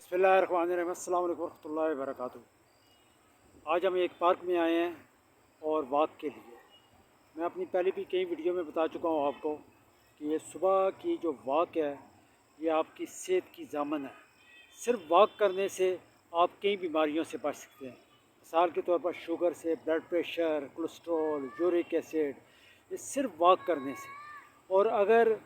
बिस्मिल्लाहिर्रहमानिर्रहीम। अस्सलाम वालेकुम रहमतुल्लाहि व बरकातुहू। आज हम एक पार्क में आए हैं और वॉक के लिए। मैं अपनी पहले भी कई वीडियो में बता चुका हूँ आपको कि ये सुबह की जो वॉक है ये आपकी सेहत की ज़ामन है। सिर्फ वॉक करने से आप कई बीमारियों से बच सकते हैं। मिसाल के तौर पर शुगर से, blood pressure, cholesterol, uric acid, ये सिर्फ वॉक करने से। और अगर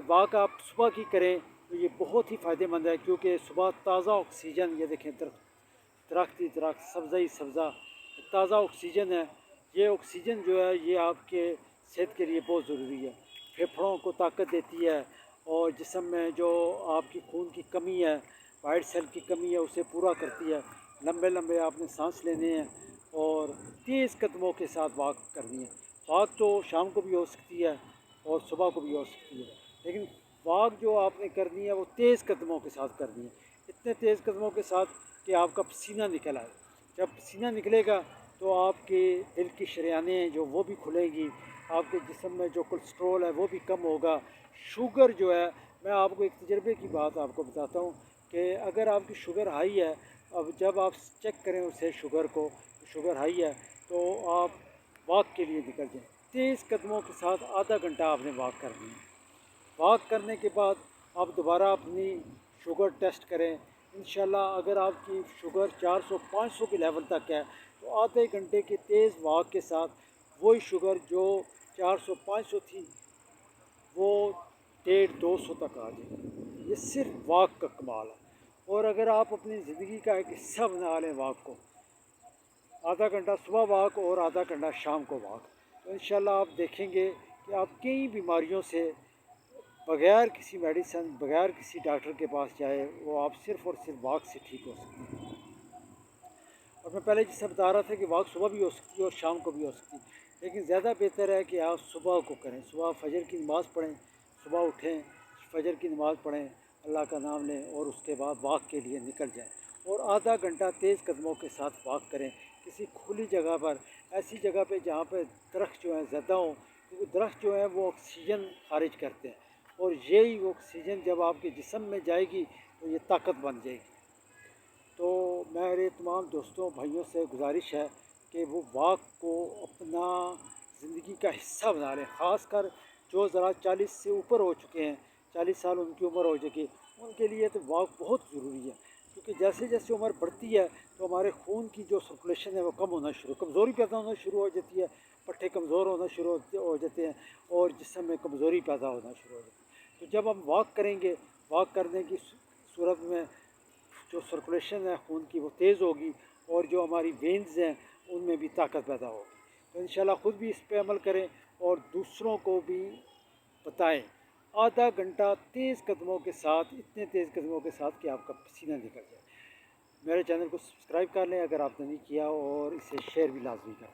वॉक आप सुबह की करें तो ये बहुत ही फ़ायदेमंद है, क्योंकि सुबह ताज़ा ऑक्सीजन, ये देखें दरख्त ही दरख्त, सब्ज़ा ही सब्ज़ा, ताज़ा ऑक्सीजन है। ये ऑक्सीजन जो है ये आपके सेहत के लिए बहुत ज़रूरी है। फेफड़ों को ताकत देती है और जिस्म में जो आपकी खून की कमी है, वाइट सेल की कमी है, उसे पूरा करती है। लंबे लंबे आपने सांस लेने हैं और तेज़ कदमों के साथ वॉक करनी है। वॉक तो शाम को भी हो सकती है और सुबह को भी हो सकती है, लेकिन वॉक जो आपने करनी है वो तेज़ कदमों के साथ करनी है। इतने तेज़ कदमों के साथ कि आपका पसीना निकल आए। जब पसीना निकलेगा तो आपके दिल की शरियानें जो वो भी खुलेंगी, आपके जिस्म में जो कोलेस्ट्रॉल है वो भी कम होगा। शुगर जो है, मैं आपको एक तजर्बे की बात आपको बताता हूँ कि अगर आपकी शुगर हाई है, अब जब आप चेक करें उसे शुगर को, शुगर हाई है, तो आप वॉक के लिए निकल जाएँ। तेज़ कदमों के साथ आधा घंटा आपने वॉक करनी है। वॉक करने के बाद आप दोबारा अपनी शुगर टेस्ट करें। इंशाल्लाह अगर आपकी शुगर 400-500 के लेवल तक है तो आधे घंटे के तेज़ वॉक के साथ वही शुगर जो 400-500 थी वो 150-200 तक आ जाएगी। ये सिर्फ वॉक का कमाल है। और अगर आप अपनी ज़िंदगी का एक हिस्सा बना लें वॉक को, आधा घंटा सुबह वॉक और आधा घंटा शाम को वॉक, तो इंशाल्लाह आप देखेंगे कि आप कई बीमारियों से बग़ैर किसी मेडिसिन, बग़ैर किसी डॉक्टर के पास जाए, वो आप सिर्फ़ और सिर्फ वॉक से ठीक हो सकते हैं। और मैं पहले जिससे बता रहा था कि वॉक सुबह भी हो सकती है और शाम को भी हो सकती है, लेकिन ज़्यादा बेहतर है कि आप सुबह को करें। सुबह फजर की नमाज़ पढ़ें, सुबह उठें, फजर की नमाज़ पढ़ें, अल्लाह का नाम लें और उसके बाद वॉक के लिए निकल जाएं। और आधा घंटा तेज़ कदमों के साथ वॉक करें किसी खुली जगह पर, ऐसी जगह पे जहाँ पे दरख्त जो हैं ज़्यादा हों, क्योंकि दरख्त जो हैं वो ऑक्सीजन खारिज करते हैं और यही ऑक्सीजन जब आपके जिस्म में जाएगी तो ये ताकत बन जाएगी। तो मेरे तमाम दोस्तों भाइयों से गुजारिश है कि वो वॉक को अपना ज़िंदगी का हिस्सा बना लें। ख़ासकर जो ज़रा 40 से ऊपर हो चुके हैं, 40 साल उनकी उम्र हो चुकी है, उनके लिए तो वॉक बहुत ज़रूरी है। क्योंकि जैसे जैसे उम्र बढ़ती है तो हमारे खून की जो सर्कुलेशन है वो कम होना शुरू, कमज़ोरी पैदा होना शुरू हो जाती है, पट्टे कमज़ोर होना शुरू हो जाते हैं और जिस्म में कमज़ोरी पैदा होना शुरू हो जाती है। तो जब हम वॉक करेंगे, वॉक करने की सूरत में जो सर्कुलेशन है खून की वो तेज़ होगी और जो हमारी वेन्स हैं उनमें भी ताकत पैदा होगी। तो इंशाल्लाह ख़ुद भी इस पे अमल करें और दूसरों को भी बताएं। आधा घंटा तेज़ कदमों के साथ, इतने तेज़ कदमों के साथ कि आपका पसीना निकल जाए। मेरे चैनल को सब्सक्राइब कर लें अगर आपने नहीं किया और इसे शेयर भी लाजमी करें।